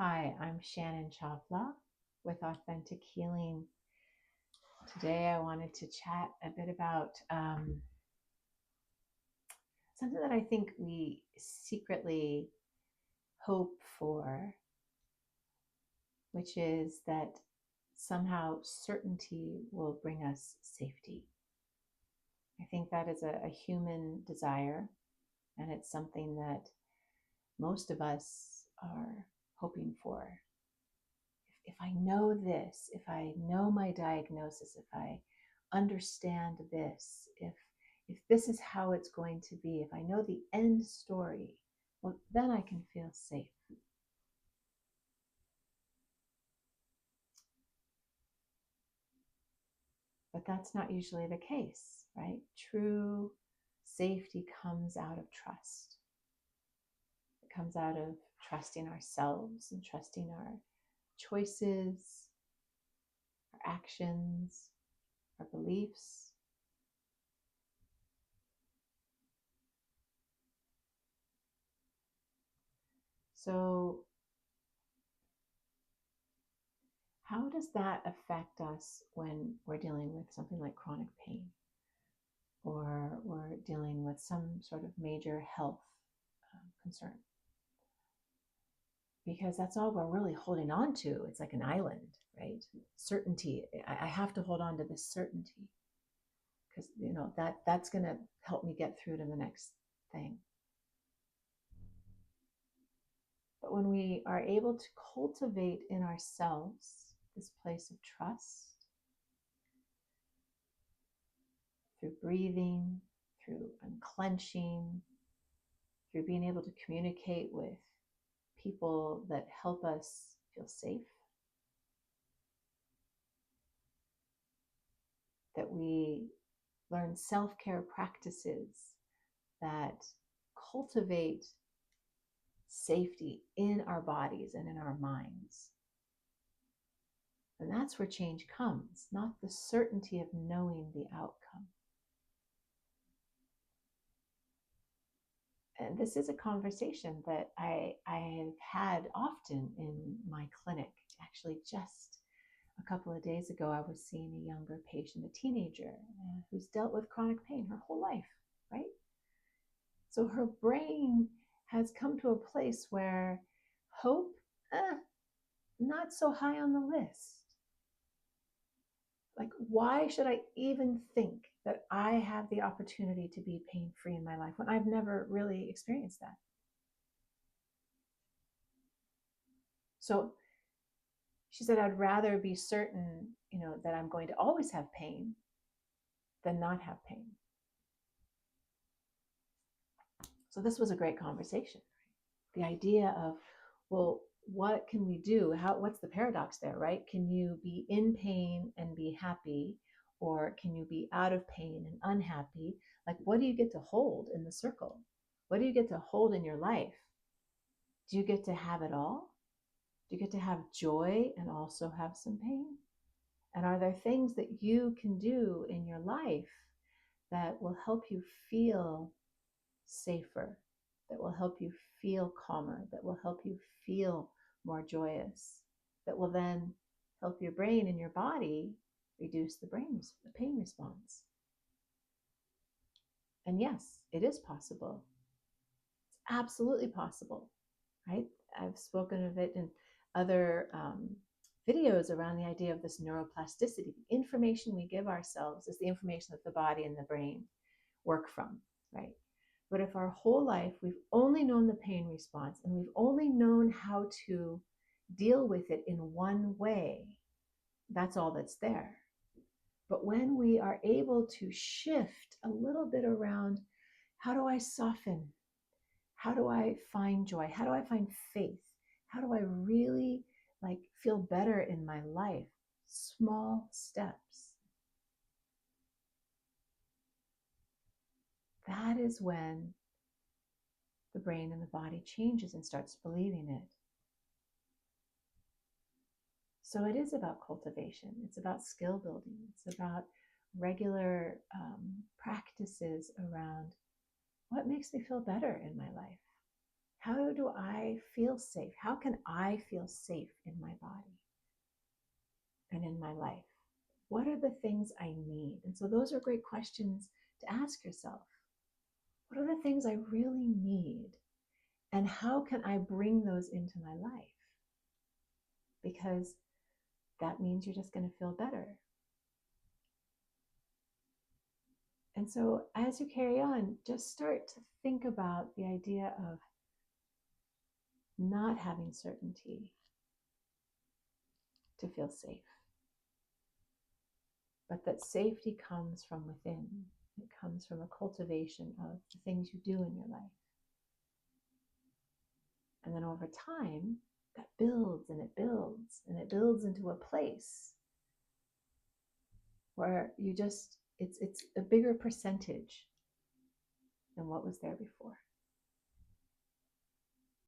Hi, I'm Shannon Chawla with Authentic Healing. Today I wanted to chat a bit about something that I think we secretly hope for, which is that somehow certainty will bring us safety. I think that is a human desire, and it's something that most of us are hoping for. If I know this, if I know my diagnosis, if I understand this, if this is how it's going to be, if I know the end story, well, then I can feel safe. But that's not usually the case, right? True safety comes out of trust. It comes out of trusting ourselves and trusting our choices, our actions, our beliefs. So how does that affect us when we're dealing with something like chronic pain, or we're dealing with some sort of major health concern? Because that's all we're really holding on to. It's like an island, right? Certainty. I have to hold on to this certainty because that's going to help me get through to the next thing. But when we are able to cultivate in ourselves this place of trust through breathing, through unclenching, through being able to communicate with people that help us feel safe, that we learn self-care practices that cultivate safety in our bodies and in our minds. And that's where change comes, not the certainty of knowing the outcome. And this is a conversation that I have had often in my clinic. Actually, just a couple of days ago, I was seeing a younger patient, a teenager, who's dealt with chronic pain her whole life, right? So her brain has come to a place where hope, not so high on the list. Like, why should I even think that I have the opportunity to be pain-free in my life when I've never really experienced that? So she said, I'd rather be certain, that I'm going to always have pain than not have pain. So this was a great conversation. The idea of, well, what can we do? What's the paradox there, right? Can you be in pain and be happy? Or can you be out of pain and unhappy? Like, what do you get to hold in the circle? What do you get to hold in your life? Do you get to have it all? Do you get to have joy and also have some pain? And are there things that you can do in your life that will help you feel safer, that will help you feel calmer, that will help you feel more joyous, that will then help your brain and your body reduce the pain response? And yes, it is possible. It's absolutely possible, right? I've spoken of it in other videos around the idea of this neuroplasticity. The information we give ourselves is the information that the body and the brain work from, right? But if our whole life we've only known the pain response and we've only known how to deal with it in one way, that's all that's there. But when we are able to shift a little bit around, how do I soften? How do I find joy? How do I find faith? How do I really feel better in my life? Small steps. That is when the brain and the body changes and starts believing it. So it is about cultivation. It's about skill building. It's about regular practices around what makes me feel better in my life. How do I feel safe? How can I feel safe in my body and in my life? What are the things I need? And so those are great questions to ask yourself. What are the things I really need? And how can I bring those into my life? Because that means you're just going to feel better. And so as you carry on, just start to think about the idea of not having certainty to feel safe, but that safety comes from within. It comes from a cultivation of the things you do in your life. And then over time, that builds and it builds and it builds into a place where you just, it's a bigger percentage than what was there before.